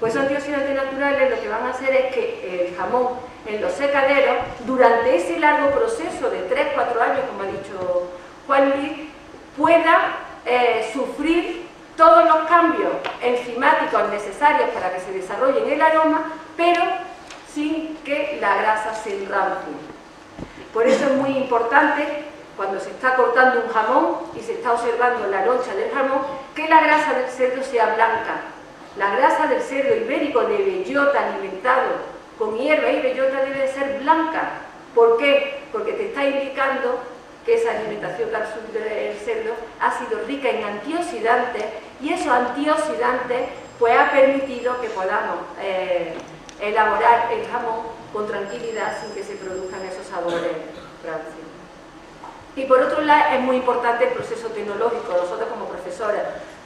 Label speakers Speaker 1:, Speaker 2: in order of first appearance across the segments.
Speaker 1: Pues esos antioxidantes naturales lo que van a hacer es que el jamón en los secaderos, durante ese largo proceso de 3-4 años, como ha dicho Juan Luis, pueda sufrir todos los cambios enzimáticos necesarios para que se desarrollen el aroma, pero sin que la grasa se enrancie. Por eso es muy importante, cuando se está cortando un jamón y se está observando la loncha del jamón, que la grasa del cerdo sea blanca. La grasa del cerdo ibérico de bellota alimentado con hierba y bellota debe ser blanca. ¿Por qué? Porque te está indicando que esa alimentación del cerdo ha sido rica en antioxidantes, y esos antioxidantes pues ha permitido que podamos elaborar el jamón con tranquilidad sin que se produzcan esos sabores rancios. Y por otro lado es muy importante el proceso tecnológico. Nosotros como profesores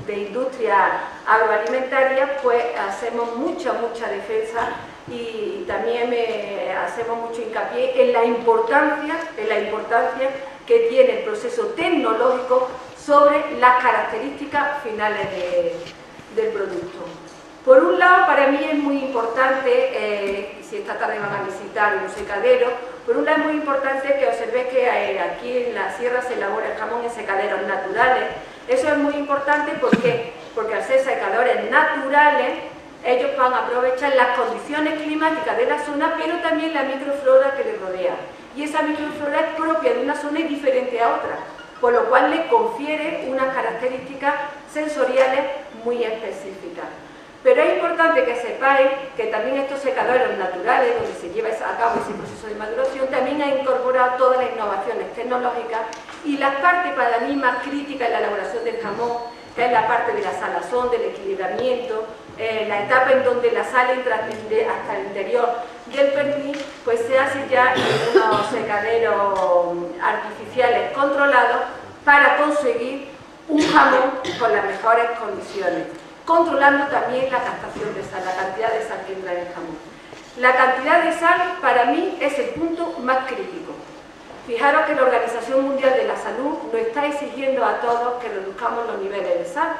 Speaker 1: de industria agroalimentaria pues hacemos mucha defensa y también hacemos mucho hincapié en la importancia que tiene el proceso tecnológico sobre las características finales del producto. Por un lado, para mí es muy importante, si esta tarde van a visitar un secadero, por un lado es muy importante que observéis que aquí en la sierra se elabora el jamón en secaderos naturales. Eso es muy importante, ¿por qué? Porque al ser secadores naturales, ellos van a aprovechar las condiciones climáticas de la zona, pero también la microflora que les rodea. Y esa microflora es propia de una zona y diferente a otra, por lo cual le confiere unas características sensoriales muy específicas. Pero es importante que sepáis que también estos secadores naturales, donde se lleva a cabo ese proceso de maduración, también ha incorporado todas las innovaciones tecnológicas y las partes para mí más críticas en la elaboración del jamón, que es la parte de la salazón, del equilibramiento, la etapa en donde la sal entra hasta el interior del pernil, pues se hace ya en unos secaderos artificiales controlados para conseguir un jamón con las mejores condiciones, controlando también la captación de sal, la cantidad de sal que entra en el jamón. La cantidad de sal para mí es el punto más crítico. Fijaros que la Organización Mundial de la Salud nos está exigiendo a todos que reduzcamos los niveles de sal.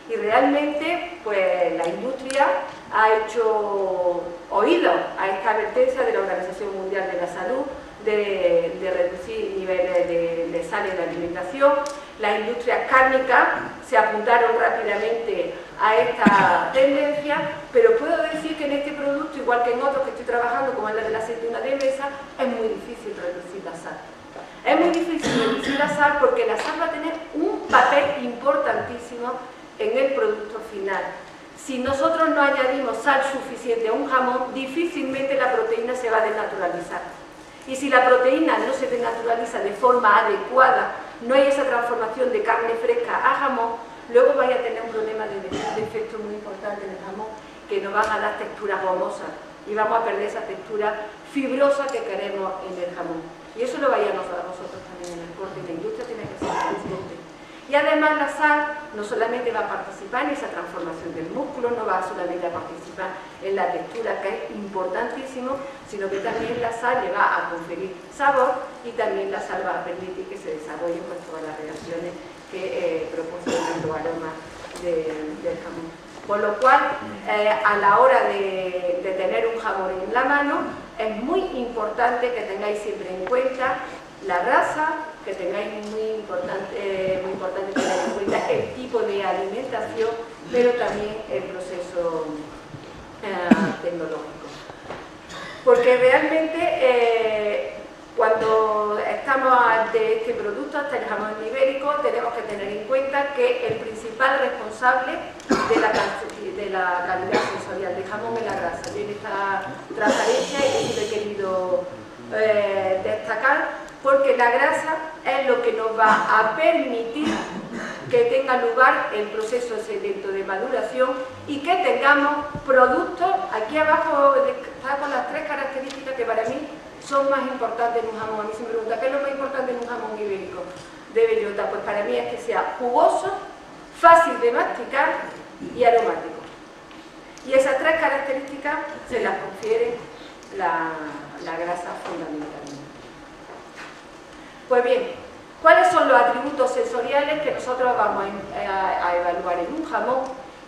Speaker 1: Y realmente, pues la industria ha hecho oído a esta advertencia de la Organización Mundial de la Salud de reducir niveles de sal en la alimentación. Las industrias cárnicas se apuntaron rápidamente a esta tendencia, pero puedo decir que en este producto, igual que en otros que estoy trabajando, como es la de la aceituna de mesa, es muy difícil reducir la sal. Es muy difícil reducir la sal porque la sal va a tener un papel importantísimo en el producto final. Si nosotros no añadimos sal suficiente a un jamón, difícilmente la proteína se va a desnaturalizar. Y si la proteína no se desnaturaliza de forma adecuada, no hay esa transformación de carne fresca a jamón, luego vais a tener un problema de defecto muy importante en el jamón, que nos van a dar texturas gomosas y vamos a perder esa textura fibrosa que queremos en el jamón. Y eso lo vais a notar vosotros también en el corte, y la industria tiene que ser consciente. Y además la sal no solamente va a participar en esa transformación del músculo, no va solamente a participar en la textura, que es importantísimo, sino que también la sal le va a conferir sabor y también la sal va a permitir que se desarrollen pues, todas las reacciones que proporcionan los aromas del jamón. Por lo cual, a la hora de tener un jamón en la mano, es muy importante que tengáis siempre en cuenta la raza, que tengáis muy importante tener en cuenta el tipo de alimentación, pero también el proceso tecnológico. Porque realmente cuando estamos ante este producto, hasta el jamón ibérico, tenemos que tener en cuenta que el principal responsable de la calidad sensorial del jamón es la grasa. Viene esta transparencia y eso lo he querido destacar, porque la grasa es lo que nos va a permitir que tenga lugar el proceso lento de maduración y que tengamos productos. Aquí abajo está con las 3 características que para mí son más importantes en un jamón. A mí se me pregunta, ¿qué es lo más importante en un jamón ibérico de bellota? Pues para mí es que sea jugoso, fácil de masticar y aromático. Y esas 3 características se las confiere la grasa fundamentalmente. Pues bien, ¿cuáles son los atributos sensoriales que nosotros vamos a evaluar en un jamón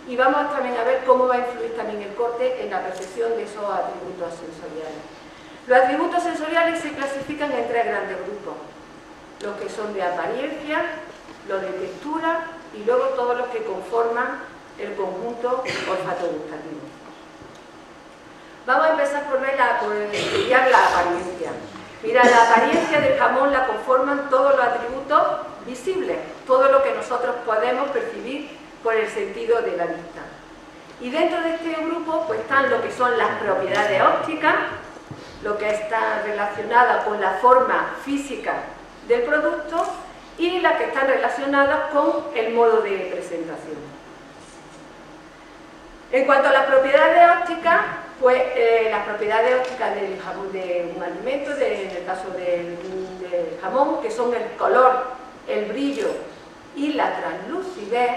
Speaker 1: y vamos también a ver cómo va a influir también el corte en la percepción de esos atributos sensoriales. Los atributos sensoriales se clasifican en tres grandes grupos: los que son de apariencia, los de textura y luego todos los que conforman el conjunto olfato-gustativo. Vamos a empezar por estudiar la apariencia. Mira, la apariencia del jamón la conforman todos los atributos visibles, todo lo que nosotros podemos percibir por el sentido de la vista. Y dentro de este grupo pues están lo que son las propiedades ópticas, lo que está relacionada con la forma física del producto y las que están relacionadas con el modo de presentación. En cuanto a las propiedades ópticas, pues las propiedades ópticas del jamón, de un alimento, en el caso del jamón, que son el color, el brillo y la translucidez,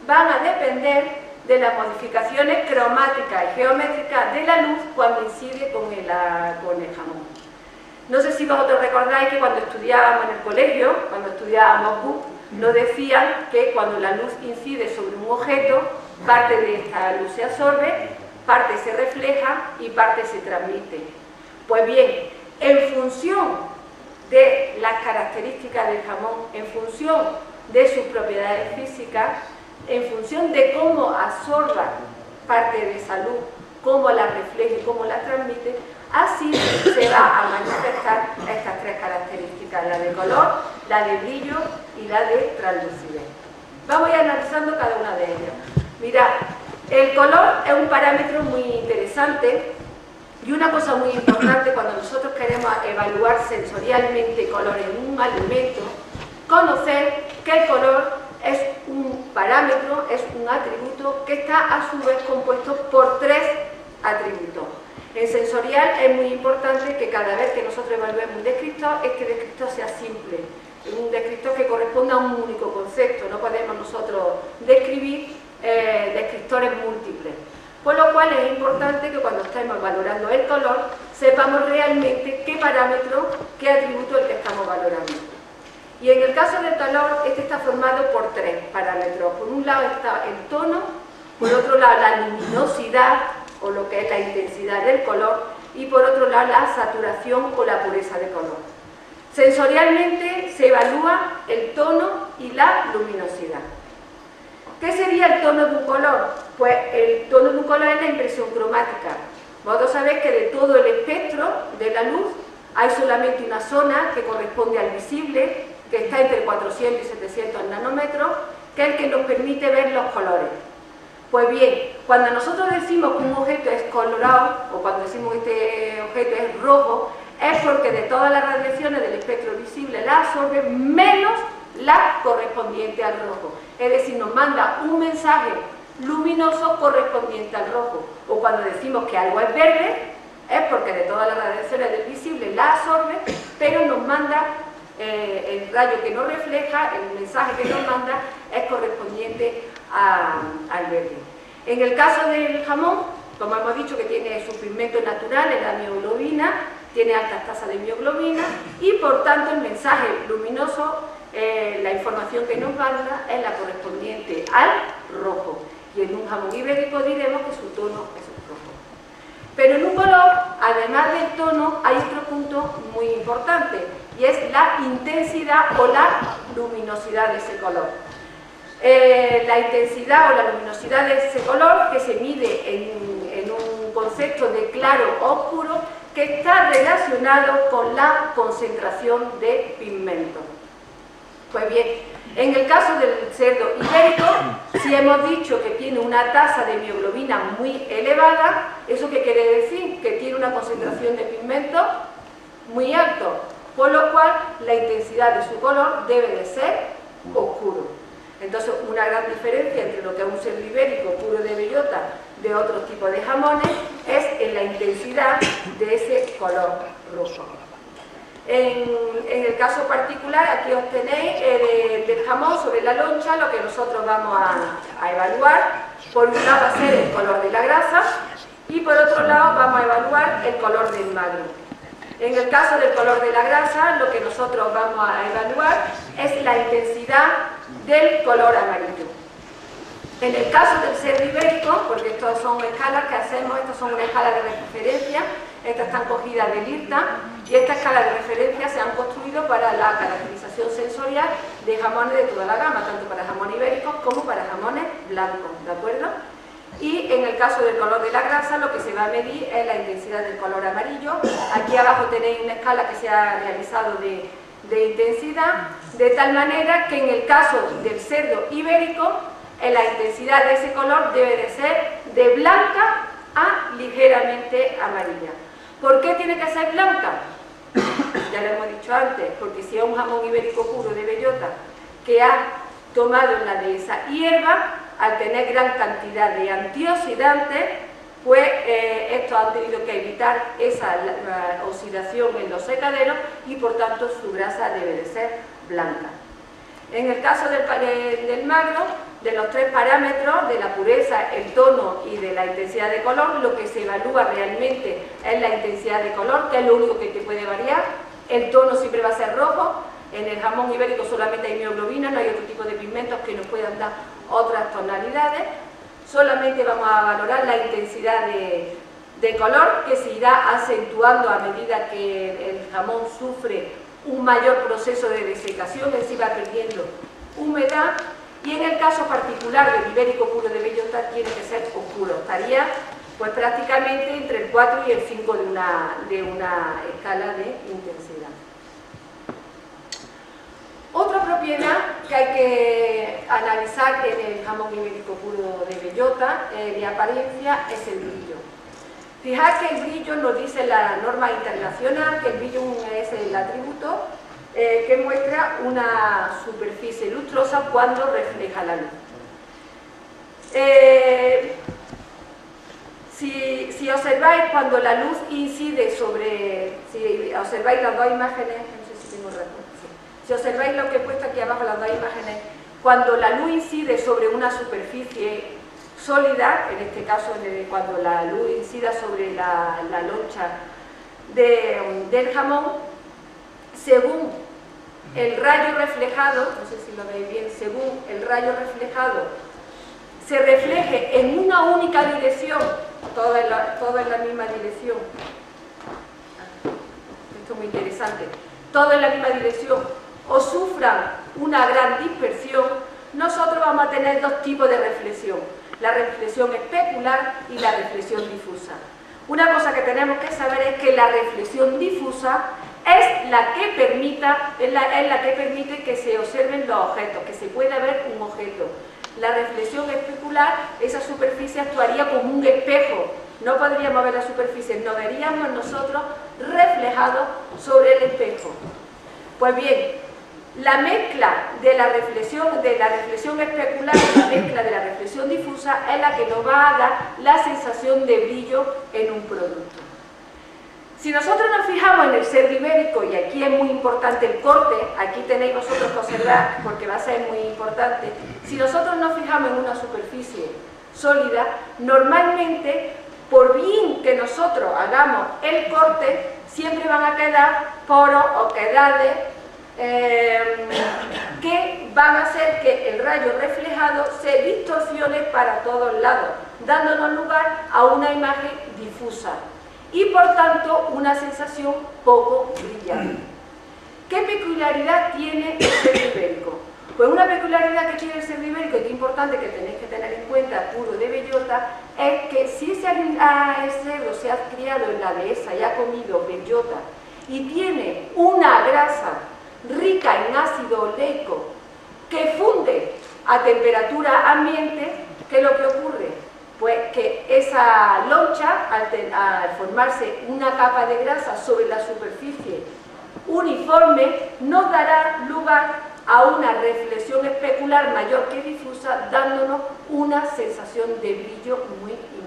Speaker 1: van a depender de las modificaciones cromáticas y geométricas de la luz cuando incide con el jamón. No sé si vosotros recordáis que cuando estudiábamos en el colegio, cuando estudiábamos BUP, nos decían que cuando la luz incide sobre un objeto, parte de esta luz se absorbe, parte se refleja y parte se transmite. Pues bien, en función de las características del jamón, en función de sus propiedades físicas, en función de cómo absorba parte de esa luz, cómo la refleje, cómo la transmite, así se va a manifestar estas tres características: la de color, la de brillo y la de translucidez. Vamos a ir analizando cada una de ellas. Mirad, el color es un parámetro muy interesante y una cosa muy importante cuando nosotros queremos evaluar sensorialmente color en un alimento, conocer que el color es un parámetro, es un atributo que está a su vez compuesto por tres atributos. En sensorial es muy importante que cada vez que nosotros evaluemos un descriptor, este descriptor sea simple, un descriptor que corresponda a un único concepto. No podemos nosotros describir descriptores múltiples. Por lo cual es importante que cuando estemos valorando el color, sepamos realmente qué parámetro, qué atributo es el que estamos valorando. Y en el caso del color, este está formado por tres parámetros. Por un lado está el tono, por otro lado la luminosidad, o lo que es la intensidad del color, y por otro lado la saturación o la pureza de color. Sensorialmente se evalúa el tono y la luminosidad. ¿Qué sería el tono de un color? Pues el tono de un color es la impresión cromática. Vosotros sabéis que de todo el espectro de la luz hay solamente una zona que corresponde al visible, que está entre 400 y 700 nanómetros, que es el que nos permite ver los colores. Pues bien, cuando nosotros decimos que un objeto es colorado, o cuando decimos que este objeto es rojo, es porque de todas las radiaciones del espectro visible la absorbe menos la correspondiente al rojo. Es decir, nos manda un mensaje luminoso correspondiente al rojo. O cuando decimos que algo es verde, es porque de todas las radiaciones del visible la absorbe, pero nos manda el rayo que nos refleja, el mensaje que nos manda, es correspondiente al verde. En el caso del jamón, como hemos dicho, que tiene su pigmento natural, es la mioglobina, tiene altas tasas de mioglobina y por tanto el mensaje luminoso, la información que nos manda es la correspondiente al rojo. Y en un jamón ibérico diremos que su tono es el rojo. Pero en un color, además del tono, hay otro punto muy importante y es la intensidad o la luminosidad de ese color. La intensidad o la luminosidad de ese color, que se mide en un concepto de claro o oscuro, que está relacionado con la concentración de pigmento. Pues bien, en el caso del cerdo ibérico, si hemos dicho que tiene una tasa de mioglobina muy elevada, ¿eso qué quiere decir? Que tiene una concentración de pigmento muy alto, por lo cual la intensidad de su color debe de ser oscuro. Entonces, una gran diferencia entre lo que es un cerdo ibérico puro de bellota de otros tipos de jamones es en la intensidad de ese color rojo. En el caso particular, aquí os tenéis del jamón sobre la loncha, lo que nosotros vamos a evaluar. Por un lado va a ser el color de la grasa y por otro lado vamos a evaluar el color del magro. En el caso del color de la grasa, lo que nosotros vamos a evaluar es la intensidad del color amarillo. En el caso del cerdo ibérico, porque estas son escalas que hacemos, estas son una escala de referencia, estas están cogidas del IRTA, y estas escalas de referencia se han construido para la caracterización sensorial de jamones de toda la gama, tanto para jamones ibéricos como para jamones blancos, ¿de acuerdo? Y en el caso del color de la grasa, lo que se va a medir es la intensidad del color amarillo. Aquí abajo tenéis una escala que se ha realizado de intensidad, de tal manera que en el caso del cerdo ibérico, la intensidad de ese color debe de ser de blanca a ligeramente amarilla. ¿Por qué tiene que ser blanca? Ya lo hemos dicho antes, porque si es un jamón ibérico puro de bellota que ha tomado en la dehesa hierba, al tener gran cantidad de antioxidantes, pues estos han tenido que evitar esa oxidación en los secaderos y por tanto su grasa debe de ser blanca. En el caso del magro, de los tres parámetros, de la pureza, el tono y de la intensidad de color, lo que se evalúa realmente es la intensidad de color, que es lo único que te puede variar. El tono siempre va a ser rojo. En el jamón ibérico solamente hay mioglobina, no hay otro tipo de pigmentos que nos puedan dar otras tonalidades. Solamente vamos a valorar la intensidad de color, que se irá acentuando a medida que el jamón sufre un mayor proceso de desecación, es decir, va perdiendo humedad. Y en el caso particular del ibérico puro de bellota tiene que ser oscuro, estaría pues prácticamente entre el 4 y el 5 de una escala de intensidad. Otra propiedad que hay que analizar en el jamón ibérico puro de bellota de apariencia es el brillo. Fijad que el brillo nos dice la norma internacional, que el brillo es el atributo que muestra una superficie lustrosa cuando refleja la luz. Si observáis cuando la luz incide sobre, si observáis las dos imágenes, no sé si tengo razón, sí. Si observáis lo que he puesto aquí abajo, las dos imágenes, cuando la luz incide sobre una superficie sólida, en este caso cuando la luz incida sobre la loncha del jamón, según el rayo reflejado, no sé si lo veis bien, según el rayo reflejado se refleje en una única dirección, todo en la misma dirección, esto es muy interesante, todo en la misma dirección, o sufran una gran dispersión, nosotros vamos a tener dos tipos de reflexión, la reflexión especular y la reflexión difusa. Una cosa que tenemos que saber es que la reflexión difusa es la que permite que se observen los objetos, que se pueda ver un objeto. La reflexión especular, esa superficie actuaría como un espejo, no podríamos ver la superficie, nos veríamos nosotros reflejados sobre el espejo. Pues bien, la mezcla de la reflexión especular y la mezcla de la reflexión difusa es la que nos va a dar la sensación de brillo en un producto. Si nosotros nos fijamos en el cerdo ibérico, y aquí es muy importante el corte, aquí tenéis vosotros que observar porque va a ser muy importante, si nosotros nos fijamos en una superficie sólida, normalmente, por bien que nosotros hagamos el corte, siempre van a quedar poros o quedades que van a hacer que el rayo reflejado se distorsione para todos lados, dándonos lugar a una imagen difusa y por tanto una sensación poco brillante. ¿Qué peculiaridad tiene el cerdo ibérico? Pues una peculiaridad que tiene el cerdo ibérico y que es importante que tenéis que tener en cuenta, puro de bellota, es que si el cerdo se ha criado en la dehesa y ha comido bellota y tiene una grasa rica en ácido oleico que funde a temperatura ambiente, ¿qué es lo que ocurre? Pues que esa loncha, al formarse una capa de grasa sobre la superficie uniforme, nos dará lugar a una reflexión especular mayor que difusa, dándonos una sensación de brillo muy importante.